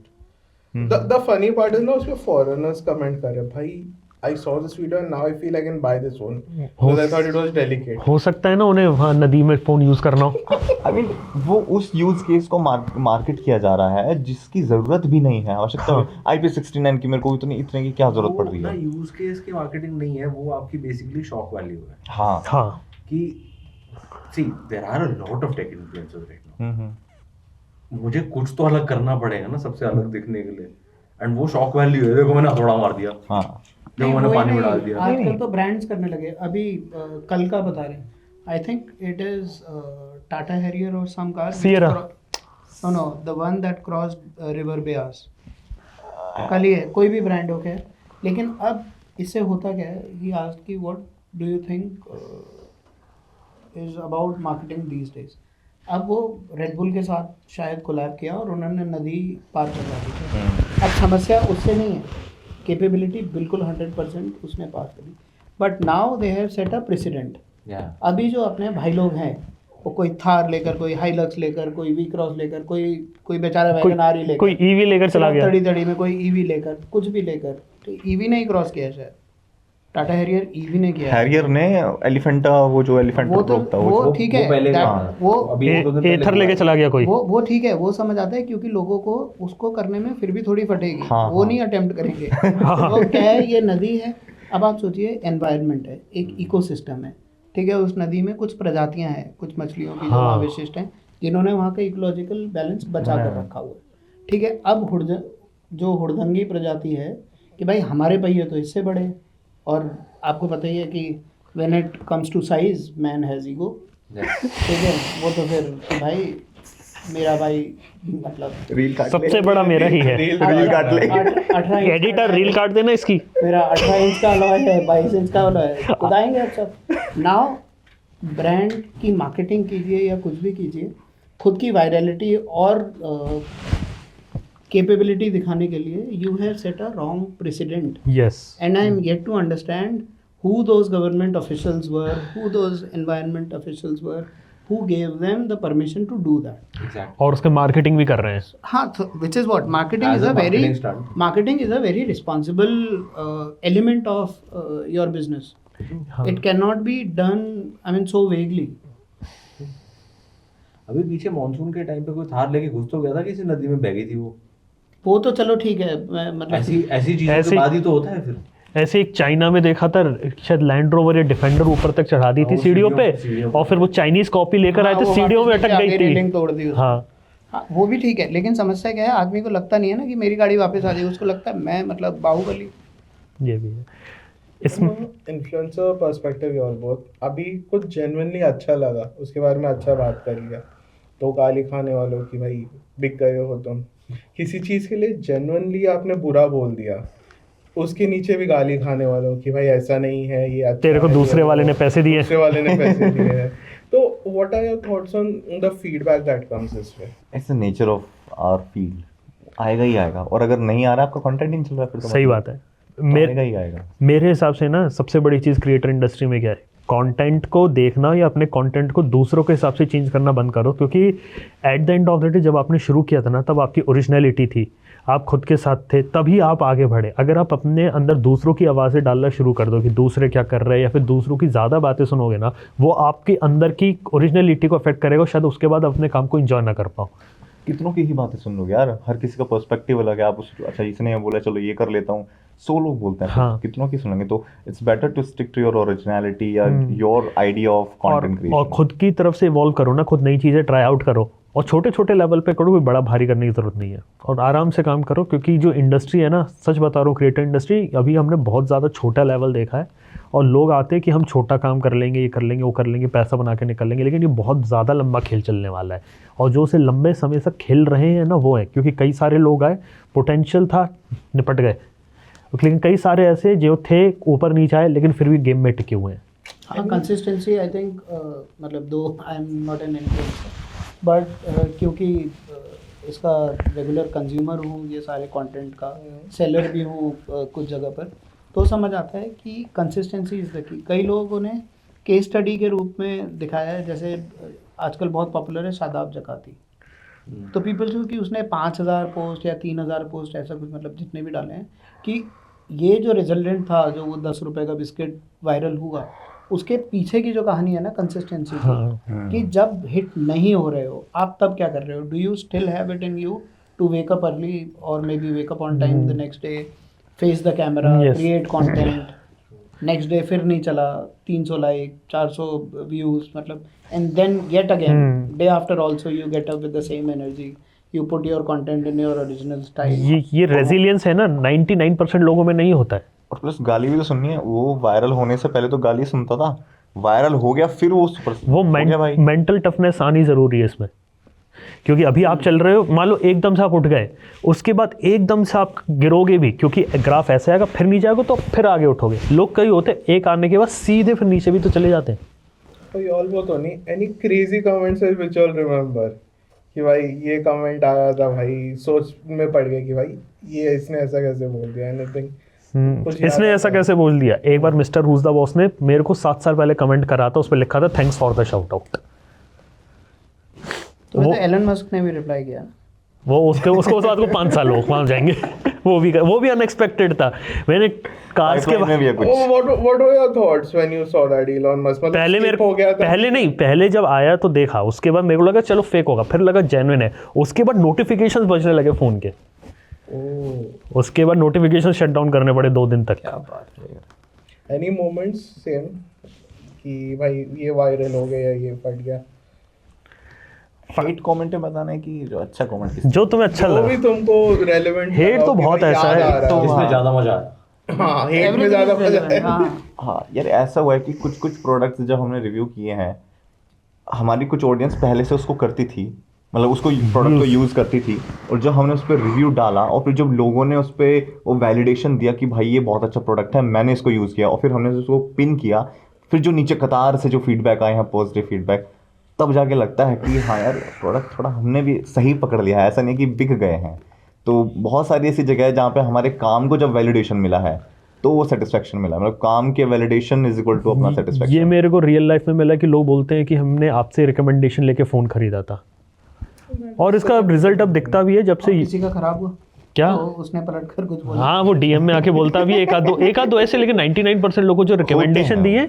The funny part is ना, उसमें फॉरेनर्स कमेंट कर रहे, भाई I saw this video and now I feel I can by this phone because I thought it was delicate. हो सकता है ना उन्हें वहाँ नदी में फ़ोन यूज़ करना हो। आई मीन वो उस यूज केस को मार्केट किया जा रहा है जिसकी जरूरत भी नहीं है, आवश्यकता IP69 की मेरे को इतने की क्या जरूरत पड़ रही ना है। यूज केस की मार्केटिंग नहीं है, वो आपकी बेसिकली शॉक वैल्यू है हाँ हाँ, कि see there are a lot of tech influencers right now. मुझे कुछ तो अलग करना पड़ेगा ना सबसे अलग दिखने के लिए, एंड वो शॉक वैल्यू है, देखो मैंने हथौड़ा मार दिया, हाँ देखो मैंने वही पानी में नहीं, डाल दिया। आजकल तो ब्रांड्स करने लगे। अभी कल का बता रहे हैं, I think it is Tata Harrier और some car, Sierra. No the one that cross river Beas, कल ही है, कोई भी ब्रांड हो गया। लेकिन अब इससे होता क्या है, ही आस्क्ड कि what do you think is about marketing these days. अब वो रेडबुल के साथ शायद कोलैब किया और उन्होंने नदी पार करवा दी थी। अब समस्या उससे नहीं है, कैपेबिलिटी बिल्कुल 100% उसने पार करी, but now they have set a president. अभी जो अपने भाई लोग हैं, वो कोई थार लेकर, कोई हाइलक्स लेकर, कोई वी क्रॉस लेकर, कोई बेचारा वैगन आर लेकर, कोई ईवी लेकर चला गया। तड़ी तड़ी में कोई ईवी लेकर, कुछ भी लेकर, तो ईवी नहीं क्रॉस किया शायद, टाटा हैरियर ईवी ने किया है। हैरियर ने एलिफेंटा, वो जो एलिफेंटा वो तो प्रो था वो ठीक है, पहले that- हाँ, वो अभी एक दो दिन पहले एथर लेके चला गया कोई। वो ठीक है, वो समझ आता है, क्योंकि लोगों को उसको करने में फिर भी थोड़ी फटेगी, हाँ, वो हाँ। नहीं अटेम्प्ट करेंगे। वो क्या है, ये नदी है, अब आप सोचिए एनवायरनमेंट है, एक इकोसिस्टम है, ठीक है, उस नदी में कुछ प्रजातियां हैं, कुछ मछलियों की जो हाँ। वहाँ विशिष्ट हैं, जिन्होंने वहाँ का इकोलॉजिकल बैलेंस बचा कर रखा हुआ है, ठीक है। अब जो हुड़दंगी प्रजाति है कि भाई हमारे पहिए तो इससे बड़े हैं, और आपको पता ही है कि when it comes to size man has ego, ठीक है। वो तो फिर कि भाई मेरा भाई मतलब रील काट ले। सबसे बड़ा मेरा ही है। रील काट ले। 18 इंच एडिटर रील काट देना इसकी। मेरा 18 इंच का अलॉय है, 22 इंच का अलॉय है, खुदाएंगे आप सब। नाउ ब्रांड की मार्केटिंग कीजिए या कुछ भी कीजिए, खुद की वायरलिटी और कैपेबिलिटी दिखाने के लिए you have set a wrong president, yes, and I am yet to understand who those government officials were, who those environment officials were, who gave them the permission to do that. Exactly. और उसके मार्केटिंग भी कर रहे हैं। हाँ, which is what marketing As is a a very marketing stunt. marketing is a very responsible element of your business. हाँ। It cannot be done, I mean, so vaguely. अभी पीछे मानसून के टाइम पे कोई थार लेके घुस तो गया था किसी नदी में, बह गई थी वो तो चलो ठीक है, मतलब ऐसी चीजों ऐसी- के बाद ही तो होता है फिर। ऐसे एक चाइना में देखा था, शायद लैंड रोवर या डिफेंडर ऊपर तक चढ़ा दी थी वो सीढ़ियों पे, सीढ़ियों पे। और फिर वो चाइनीज कॉपी लेकर आए हाँ, थे, वो सीढ़ियों में वापस अटक आगे गई थी। रेलिंग तोड़ दी उसने। हाँ, हाँ, वो भी ठीक है, लेकिन समस्या क्या है, आदमी को लगता नहीं है ना कि मेरी गाड़ी वापस आ जाएगी, उसको लगता है मैं मतलब बाहुबली। ये भी है इसमें। इन्फ्लुएंसर पर्सपेक्टिव और बहुत अभी कुछ जेन्युइनली अच्छा लगा, उसके बारे में अच्छा बात कर लिया, तो गाली खाने वालों की भाई बिक गए हो तुम। किसी चीज़ के लिए जेन्युइनली आपने बुरा बोल दिया, उसके नीचे भी गाली खाने वालों की भाई ऐसा नहीं है, ये अच्छा तेरे को है, दूसरे ये वाले ने पैसे दिए। दूसरे वाले ने पैसे दिए हैं। तो what are your thoughts on the feedback that comes this way? It's the nature of our field, आएगा ही आएगा, और अगर नहीं आ रहा आपका कंटेंट नहीं चल रहा फिर तो सही मतलब बात है। तो आएगा ही आएगा। मेरे हिसाब से ना सबसे बड़ी चीज़ क्रिएटर इंडस्ट्री में क्या है, कंटेंट को देखना या अपने कंटेंट को दूसरों के हिसाब से चेंज करना बंद करो, क्योंकि eight the end of the day जब आपने शुरू किया था ना, तब आपकी ओरिजिनलिटी थी, आप खुद के साथ थे, तभी आप आगे बढ़े। अगर आप अपने अंदर दूसरों की आवाज़ें डालना शुरू कर दो कि दूसरे क्या कर रहे हैं, या फिर दूसरों की ज़्यादा बातें सुनोगे ना, वो आपके अंदर की ओरिजिनलिटी को अफेक्ट करेगा, शायद उसके बाद अपने काम को इंजॉय ना कर पाओ। कितनों की ही बातें सुन लोगे यार, हर किसी का पर्सपेक्टिव अलग है। आप उस अच्छा इसने बोला चलो ये कर लेता हूँ, 100 लोग बोलते हैं हाँ। कितनों की सुनेंगे, तो it's better to stick to your originality या your idea of content creation. और खुद की तरफ से इवॉल्व करो ना, खुद नई चीज़ें ट्राई आउट करो और छोटे छोटे लेवल पे करो, कोई बड़ा भारी करने की ज़रूरत नहीं है और आराम से काम करो। क्योंकि जो इंडस्ट्री है ना, सच बता रहा हूँ, क्रिएटर इंडस्ट्री अभी हमने बहुत ज़्यादा छोटा लेवल देखा है और लोग आते हैं कि हम छोटा काम कर लेंगे, ये कर लेंगे, वो कर लेंगे, पैसा बना के निकल लेंगे, लेकिन ये बहुत ज़्यादा लंबा खेल चलने वाला है और जो उसे लंबे समय से खेल रहे हैं ना वो है। क्योंकि कई सारे लोग आए, पोटेंशियल था, निपट गए, लेकिन कई सारे ऐसे जो थे ऊपर नीचे आए लेकिन फिर भी गेम में टिके हुए हैं। हाँ, कंसिस्टेंसी आई थिंक, मतलब दो I am not an influencer but क्योंकि इसका रेगुलर कंज्यूमर हूँ ये सारे कंटेंट का, सेलर भी हूँ कुछ जगह पर, तो समझ आता है कि कंसिस्टेंसी इज़ द की। कई लोगों ने केस स्टडी के रूप में दिखाया है, जैसे आजकल बहुत पॉपुलर है शादाब जकाती, तो पीपल जो कि उसने 5000 पोस्ट या 3000 पोस्ट ऐसा कुछ, मतलब जितने भी डाले हैं, कि ये जो रिजल्टेंट था, जो वो 10 रुपये का बिस्किट वायरल हुआ, उसके पीछे की जो कहानी है ना कंसिस्टेंसी की, कि जब हिट नहीं हो रहे हो आप तब क्या कर रहे हो, do you still have it in you to wake up early और may be wake up on time the next day, face the camera, create content, next day फिर नहीं चला, 300 लाइक, 400 व्यूज, मतलब and then yet again day after also you get up with the same energy, you put your content in your original style. ये रेजिलियंस है ना, 99% लोगों में नहीं होता है। और प्लस गाली भी तो सुननी है, वो वायरल होने से पहले तो गाली सुनता था, वायरल हो गया फिर वो मेंटल टफनेस आनी ज़रूरी है इसमें। क्योंकि अभी आप चल रहे हो, मान लो एकदम से आप उठ गए, उसके बाद एकदम से आप गिरोगे भी, क्योंकि ग्राफ ऐसे आएगा, फिर नीचे आएगा तो फिर आगे उठोगे। लोग कई होते हैं एक आने के बाद सीधे फिर नीचे भी तो चले जाते हैं। तो you all both only any crazy comments which you'll remember कि भाई ये कमेंट आया था, भाई सोच में पड़ गया कि भाई ये इसने ऐसा कैसे बोल दिया, एनीथिंग इसने ऐसा कैसे बोल दिया। एक बार मिस्टर हुज द बॉस ने मेरे को 7 साल पहले कमेंट करा था, उस पर लिखा था thanks for the shout out. तो एलन मस्क ने भी रिप्लाई किया, वो उसके बाद को 5 साल लोग वहाँ जाएंगे। वो भी अनएक्सपेक्टेड था। मैंने कार्स के में भी है कुछ। what were your thoughts when you saw that Elon Musk? पहले जब आया तो देखा, उसके बाद मेरे को लगा चलो फेक होगा, फिर लगा जेन्युइन है, उसके बाद नोटिफिकेशंस बजने लगे फ़ोन के, उसके बाद नोटिफिकेशन शट डाउन करने पड़े 2 दिन तक। क्या बात है। Any moments same कि भाई ये वायरल हो गया, ये फट गया? हेट कमेंट में बताना है कि जो अच्छा कमेंट, जो तुम्हें अच्छा वो लगा। भी तुमको रेलेवेंट हेट तो बहुत ऐसा है, तो इसमें ज़्यादा मजा आया। हाँ, हेट में ज़्यादा मजा है। हाँ यार, ऐसा हुआ है कि कुछ प्रोडक्ट्स जब हमने रिव्यू किए हैं, हमारी कुछ ऑडियंस पहले से उसको करती थी, मतलब उसको प्रोडक्ट को यूज़ करती थी, और जब हमने उस पर रिव्यू डाला और फिर जब लोगों ने उस पर वो वैलिडेशन दिया कि भाई ये बहुत अच्छा प्रोडक्ट है, मैंने इसको यूज़ किया, और फिर हमने उसको पिन किया, फिर जो नीचे कतार से जो फीडबैक आए हैं, पॉजिटिव फीडबैक, तब जाके लगता है कि हाँ यार प्रोडक्ट थोड़ा हमने भी सही पकड़ लिया है, ऐसा नहीं कि बिक गए हैं। तो बहुत सारी ऐसी जगह है जहाँ पे हमारे काम को जब वैलिडेशन मिला है तो वो सेटिस्फेक्शन मिला, मतलब काम के वैलिडेशन इज इक्वल टू अपना सेटिस्फेक्शन। ये मेरे को रियल लाइफ में मिला कि लोग बोलते हैं कि हमने आपसे रिकमेंडेशन लेके फ़ोन खरीदा था, और इसका रिजल्ट अब दिखता भी है जब से। किसी का खराब हुआ क्या तो उसने पलट कर कुछ बोला, हाँ, वो डीएम में आके बोलता भी एक आध दो ऐसे, लेकिन 99% लोगों को जो रिकमेंडेशन दिए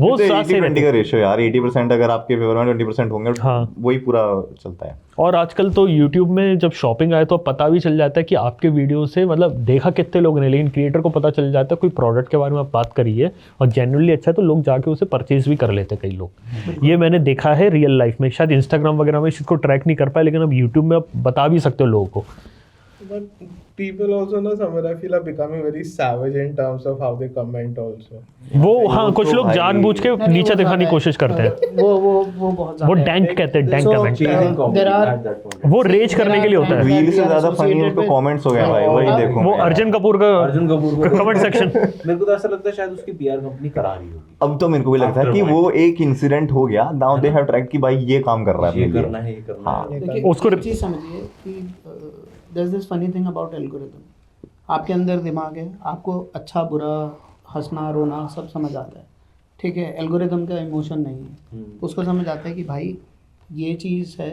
वो साथ से 80-20 का रेशियो यार, 80% अगर आपके फेवर में 20% होंगे, हाँ, वही पूरा चलता है। और आजकल तो यूट्यूब में जब शॉपिंग आए तो पता भी चल जाता है कि आपके वीडियो से मतलब देखा कितने लोगों ने, लेकिन क्रिएटर को पता चल जाता है कोई प्रोडक्ट के बारे में आप बात करिए और जेन्युइनली अच्छा है तो लोग जाके उसे परचेज भी कर लेते हैं कई लोग। ये मैंने देखा है रियल लाइफ में। शायद इंस्टाग्राम वगैरह में इसको ट्रैक नहीं कर पाए, लेकिन अब यूट्यूब में आप बता भी सकते हो लोगों को। But people also know somewhere I feel are becoming very savage in terms of how they comment also. वो हाँ, कुछ लोग जानबूझ के नीचे दिखाने की कोशिश करते हैं। वो बहुत वो डैंक कहते हैं, डैंक कमेंट। वो रेज करने के लिए होता है। रील से ज्यादा फनी उसको कमेंट्स हो गया भाई, वही देखो। वो अर्जुन कपूर का कमेंट सेक्शन, मेरे को तो ऐसा लगता है शायद उसकी पीआर कंपनी करा रही होगी। अब तो मेरे को भी लगता है कि वो एक इंसिडेंट हो गया, नाउ दे हैव ट्रैक कि भाई ये काम कर रहा है, ये करना है, ये करना है। देखिए, उसको एक चीज़ समझिए कि there's this funny thing about algorithm. आपके अंदर दिमाग है, आपको अच्छा बुरा हंसना रोना सब समझ आता है, ठीक है। एल्गोरिदम का इमोशन नहीं है, उसको समझ आता है कि भाई ये चीज़ है,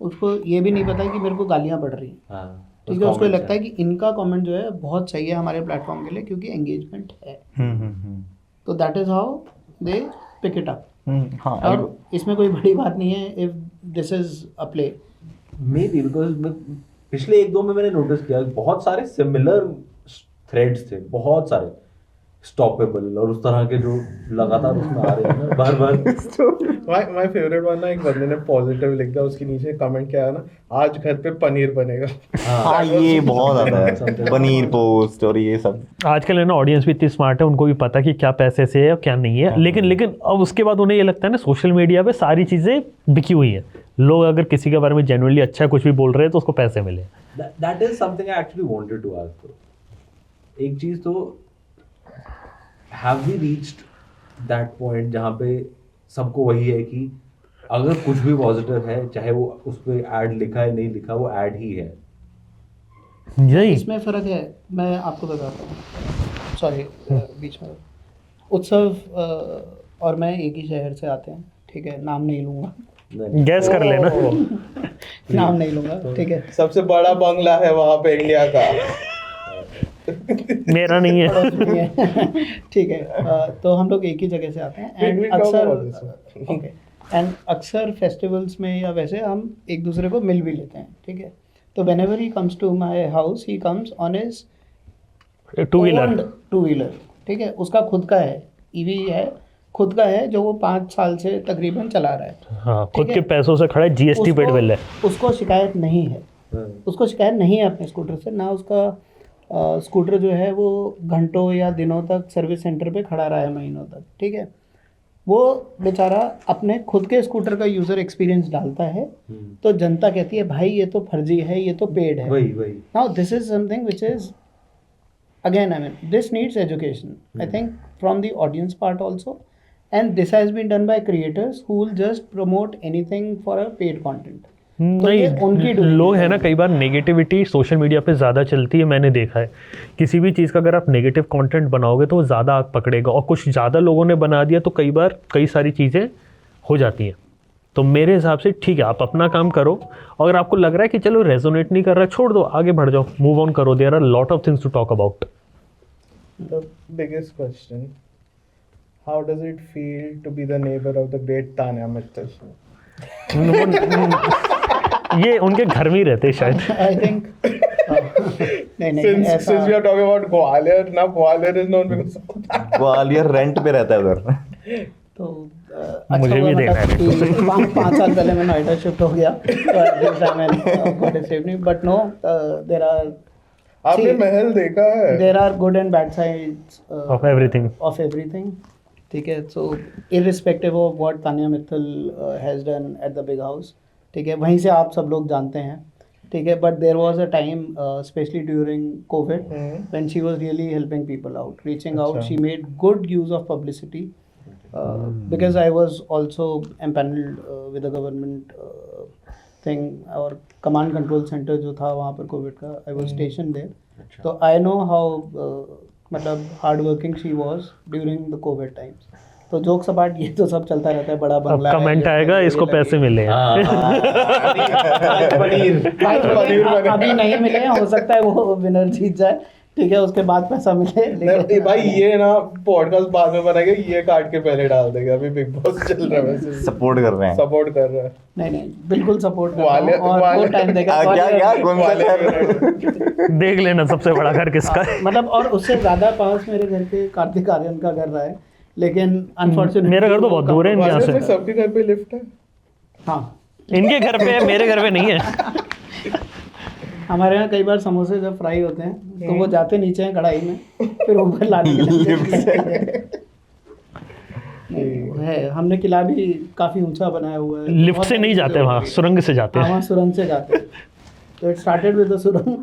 उसको ये भी नहीं पता कि मेरे को गालियाँ पड़ रही हैं, ठीक है। उसको लगता है कि इनका कमेंट जो है बहुत सही है हमारे प्लेटफॉर्म के लिए क्योंकि एंगेजमेंट है, तो that is how they pick it up. और इसमें कोई बड़ी बात नहीं है if this is a play. Maybe because पिछले 1-2 में मैंने नोटिस किया बहुत सारे सिमिलर थ्रेड्स थे बहुत सारे स्टॉपेबल, और उस तरह के जो लगातार उसमें आ रहे हैं ना बार बार। माय फेवरेट वन ना, एक बंदे ने पॉजिटिव लिख दिया, उसके नीचे कमेंट क्या है ना, आज घर पे पनीर बनेगा। हाँ ये बहुत आता है, पनीर पोस्ट और ये सब। आजकल है ना ऑडियंस भी इतनी स्मार्ट है, उनको भी पता कि क्या पैसे से है और क्या नहीं है। लेकिन अब उसके बाद उन्हें ये लगता है ना सोशल मीडिया पे सारी चीज़ें बिकी हुई हैं। लोग अगर किसी के बारे में जेन्युइनली अच्छा कुछ भी बोल रहे हैं तो उसको पैसे मिले। That is something I actually wanted to ask. तो एक चीज तो, have we reached that point जहाँ पे सबको वही है कि अगर कुछ भी पॉजिटिव है, चाहे वो उस पर ऐड लिखा है नहीं लिखा, वो ऐड ही है। यही इसमें फ़र्क है, मैं आपको बताता हूँ, सॉरी बीच में। उत्सव और मैं एक ही शहर से आते हैं, ठीक है, नाम नहीं लूँगा, गैस कर लेना। नाम नहीं लूँगा, ठीक है। सबसे बड़ा बंगला है वहाँ पे इंडिया का। मेरा नहीं है। पड़ोस में है। ठीक है, तो हम लोग एक ही जगह से आते हैं एंड We talk अक्सर about this. ओके, एंड अक्सर फेस्टिवल्स में या वैसे हम एक दूसरे को मिल भी लेते हैं, ठीक है। तो whenever he comes to my house, he comes on his two wheeler, ठीक है, उसका खुद का है, ईवी है, खुद का है, जो वो 5 साल से तकरीबन चला रहा है। हाँ, खुद ठीक के है। पैसों से खड़ा है, जीएसटी पेड बिल है। उसको शिकायत नहीं है, उसको शिकायत नहीं है अपने स्कूटर से, ना उसका स्कूटर जो है वो घंटों या दिनों तक सर्विस सेंटर पे खड़ा रहा है, महीनों तक, ठीक है। वो बेचारा अपने खुद के स्कूटर का यूज़र एक्सपीरियंस डालता है, तो जनता कहती है भाई ये तो फर्जी है, ये तो पेड है। वही now this is something which is again, I mean, this needs education, I think, from the audience part also, and this has been done by creators who will just promote anything for a paid content. तो ये उनकी नहीं, doing लोग है। है ना, कई बार नेगेटिविटी सोशल मीडिया पे ज़्यादा चलती है, मैंने देखा है। किसी भी चीज़ का अगर आप नेगेटिव कंटेंट बनाओगे तो वो ज़्यादा आग पकड़ेगा, और कुछ ज़्यादा लोगों ने बना दिया तो कई बार कई सारी चीज़ें हो जाती हैं। तो मेरे हिसाब से ठीक है, आप अपना काम करो, अगर आपको लग रहा है कि चलो रेजोनेट नहीं कर रहा, छोड़ दो, आगे बढ़ जाओ, मूव ऑन करो। There are lot of things to talk about. The biggest question: how does it feel to be the neighbor of the great Tanya Mittal? ये उनके घर में ही रहते हैं शायद। I think नहीं Since ऐसा we are talking about Gwalior, now Gwalior is known because of that. Gwalior rent पे रहता है उधर। तो मुझे भी देखना है। 5 साल पहले मैं नोएडा शिफ्ट हो गया, बट नो, देयर आर, आपने महल देखा है? There are good and bad sides of everything. of everything, ठीक है। सो irrespective of what Tania Mittal has done at the big house, ठीक है, वहीं से आप सब लोग जानते हैं, ठीक है। But there was a time specially during Covid when she was really helping people out, reaching out, she made good use of publicity, because I was also empanelled with the government thing, और कमांड कंट्रोल सेंटर जो था वहाँ पर कोविड का, आई वाज स्टेशन देयर, तो आई नो हाउ मतलब hard working she was during the Covid times. तो जोक सपाट ये तो सब चलता रहता है, बड़ा अब बंगला है, कमेंट ये आएगा लगे, इसको ये पैसे लगे। मिले हैं। भाई, अभी नहीं मिले, हो सकता है वो विनर जीत जाए, ठीक है, उसके बाद पैसा मिले। नहीं भाई, ये ना पॉडकास्ट बाद में बनाएंगे, ये काट के पहले डाल देंगे। अभी बिग बॉस चल रहा है, वैसे सपोर्ट कर रहे हैं। सपोर्ट कर रहा है। नहीं बिल्कुल सपोर्ट कर रहा हूँ, ग्वालियर- और वो टाइम देगा क्या कौन सा घर? देख लेना सबसे बड़ा घर किसका है। मतलब, और उससे ज़्यादा पास मेरे घर के कार्तिक आर्यन का घर रहा है, लेकिन अनफॉर्चुनेटली मेरा घर तो बहुत दूर है इनके यहाँ ग्वालियर में से। सबके घर पे लिफ्ट है। हाँ, इनके घर पे है, मेरे घर पे नहीं है। हमारे यहाँ कई बार समोसे जब फ्राई होते हैं तो वो जाते नीचे हैं कढ़ाई में, फिर ऊपर लाने के लिए है। हमने किला भी काफ़ी ऊंचा बनाया हुआ है, लिफ्ट से नहीं जाते वहाँ, सुरंग से जाते हाँ, हैं। वहाँ सुरंग से जाते हैं। तो इट स्टार्टेड विद द सुरंग,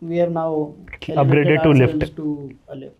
we have now Upgraded to lift. to a lift.